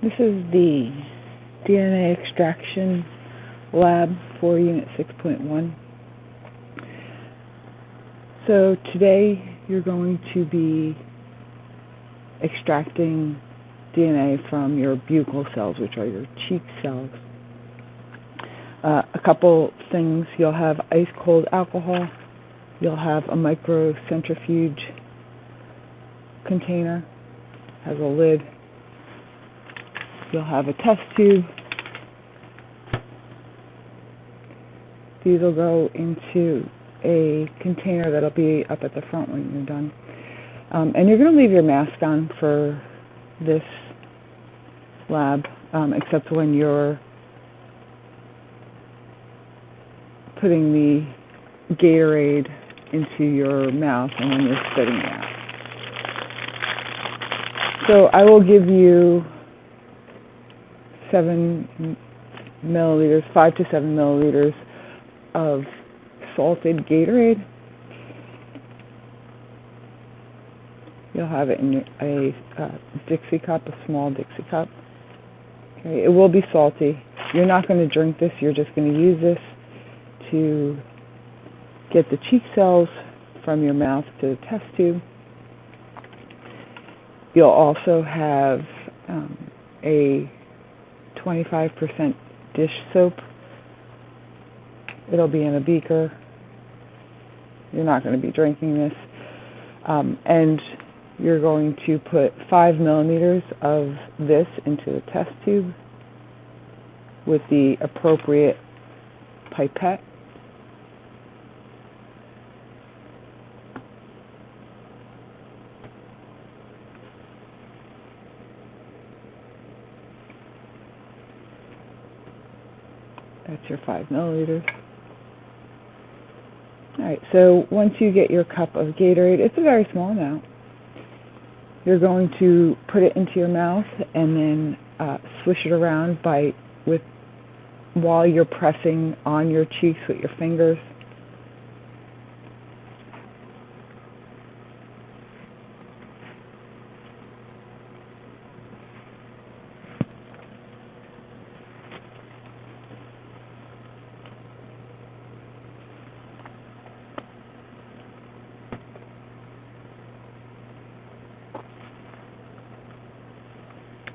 This is the DNA extraction lab for Unit 6.1. So today you're going to be extracting DNA from your buccal cells, which are your cheek cells. A couple things: you'll have ice cold alcohol, you'll have a microcentrifuge container, has a lid, you'll have a test tube. These will go into a container that'll be up at the front when you're done. And you're going to leave your mask on for this lab, except when you're putting the Gatorade into your mouth and when you're spitting it out. So I will give you 7 milliliters, 5 to 7 milliliters of salted Gatorade. You'll have it in a Dixie cup, a small Dixie cup. Okay, it will be salty. You're not going to drink this. You're just going to use this to get the cheek cells from your mouth to the test tube. You'll also have a 25% dish soap. It'll be in a beaker. You're not going to be drinking this. And you're going to put 5 millimeters of this into the test tube with the appropriate pipette. That's your 5 milliliters. Alright, so once you get your cup of Gatorade, it's a very small amount. You're going to put it into your mouth and then swish it around while you're pressing on your cheeks with your fingers.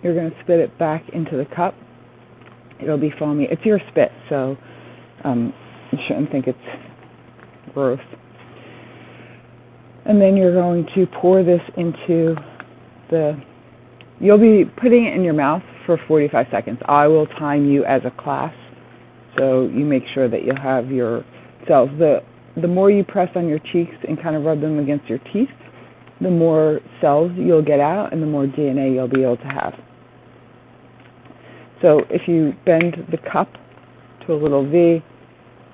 You're going to spit it back into the cup. It'll be foamy. It's your spit, so you shouldn't think it's gross. And then you're going to pour this into you'll be putting it in your mouth for 45 seconds. I will time you as a class, so you make sure that you have your cells. The more you press on your cheeks and kind of rub them against your teeth, the more cells you'll get out and the more DNA you'll be able to have. So if you bend the cup to a little V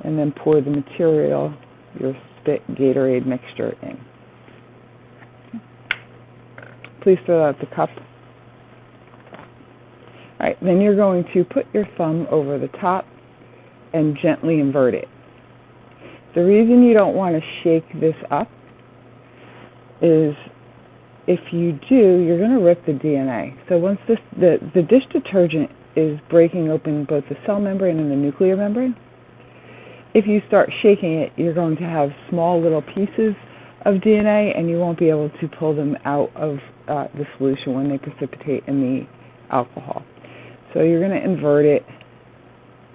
and then pour the material, your spit Gatorade mixture in. Please throw out the cup. Alright, then you're going to put your thumb over the top and gently invert it. The reason you don't want to shake this up is if you do, you're going to rip the DNA. So once the dish detergent is breaking open both the cell membrane and the nuclear membrane, if you start shaking it, you're going to have small little pieces of DNA and you won't be able to pull them out of the solution when they precipitate in the alcohol. So you're going to invert it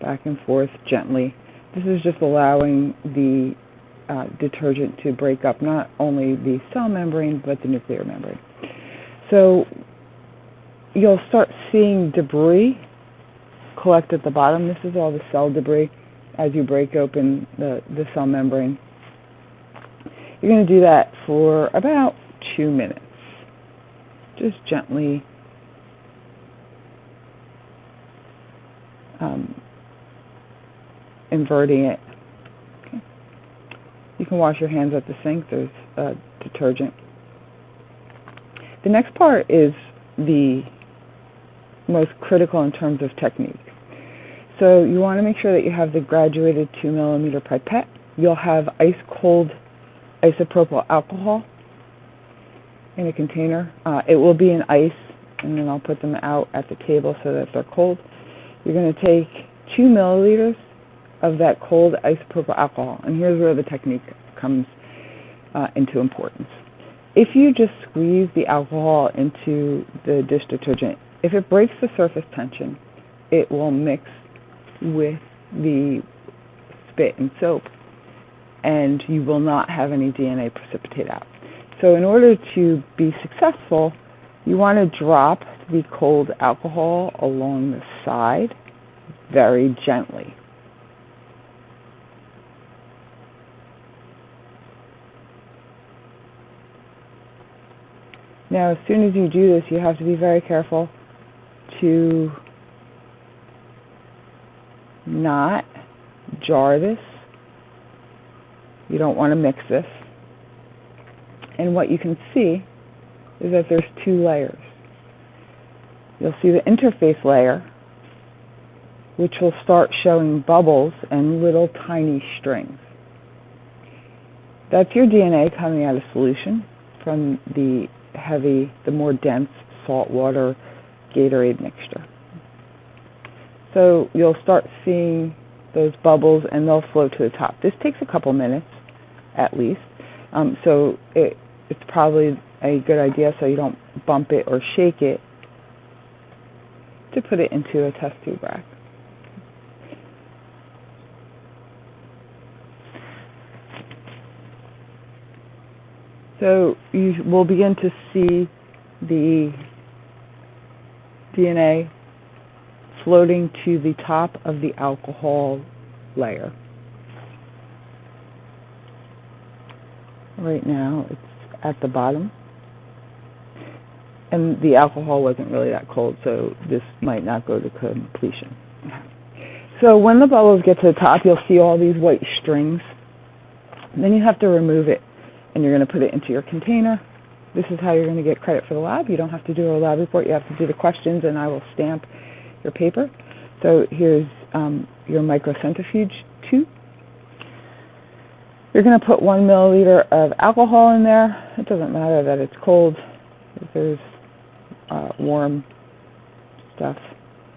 back and forth gently. This is just allowing the detergent to break up not only the cell membrane but the nuclear membrane. So you'll start seeing debris collect at the bottom. This is all the cell debris as you break open the cell membrane. You're going to do that for about 2 minutes. Just gently inverting it. Okay. You can wash your hands at the sink. There's detergent. The next part is the most critical in terms of technique. So you want to make sure that you have the graduated 2 millimeter pipette. You'll have ice cold isopropyl alcohol in a container. It will be in ice and then I'll put them out at the table so that they're cold. You're going to take 2 milliliters of that cold isopropyl alcohol, and here's where the technique comes into importance. If you just squeeze the alcohol into the dish detergent, if it breaks the surface tension, it will mix with the spit and soap, and you will not have any DNA precipitate out. So in order to be successful, you want to drop the cold alcohol along the side very gently. Now, as soon as you do this, you have to be very careful to not jar this. You don't want to mix this. And what you can see is that there's 2 layers. You'll see the interface layer, which will start showing bubbles and little tiny strings. That's your DNA coming out of solution from the more dense saltwater Gatorade mixture. So you'll start seeing those bubbles and they'll float to the top. This takes a couple minutes at least, so it's probably a good idea, so you don't bump it or shake it, to put it into a test tube rack. So you will begin to see the DNA floating to the top of the alcohol layer. Right now it's at the bottom, and the alcohol wasn't really that cold, so this might not go to completion. So when the bubbles get to the top, you'll see all these white strings. And then you have to remove it, and you're going to put it into your container. This is how you're going to get credit for the lab. You don't have to do a lab report. You have to do the questions, and I will stamp your paper. So here's your microcentrifuge tube. You're going to put 1 milliliter of alcohol in there. It doesn't matter that it's cold. If there's warm stuff,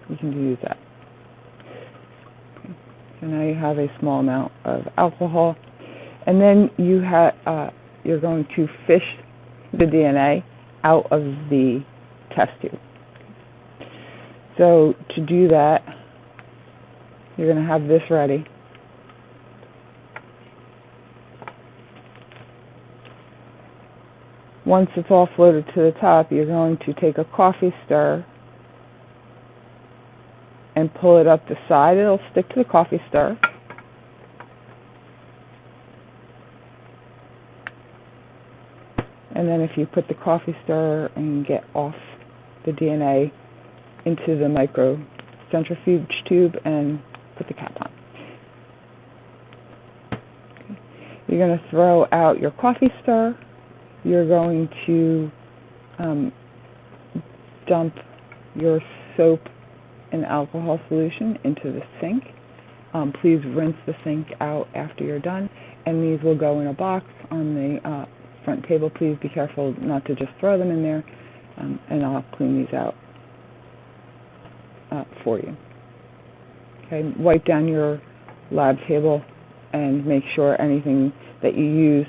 you can use that. Okay. So now you have a small amount of alcohol, and then you're going to fish the DNA out of the test tube. So to do that, you're going to have this ready. Once it's all floated to the top, you're going to take a coffee stir and pull it up the side. It'll stick to the coffee stir. And then if you put the coffee stir and get off the DNA into the microcentrifuge tube and put the cap on. Okay. You're going to throw out your coffee stir. You're going to dump your soap and alcohol solution into the sink. Please rinse the sink out after you're done, and these will go in a box on the front table. Please be careful not to just throw them in there, and I'll clean these out for you. Okay, wipe down your lab table and make sure anything that you use,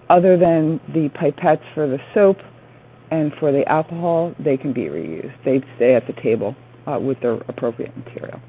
other than the pipettes for the soap and for the alcohol, they can be reused. They stay at the table with their appropriate material.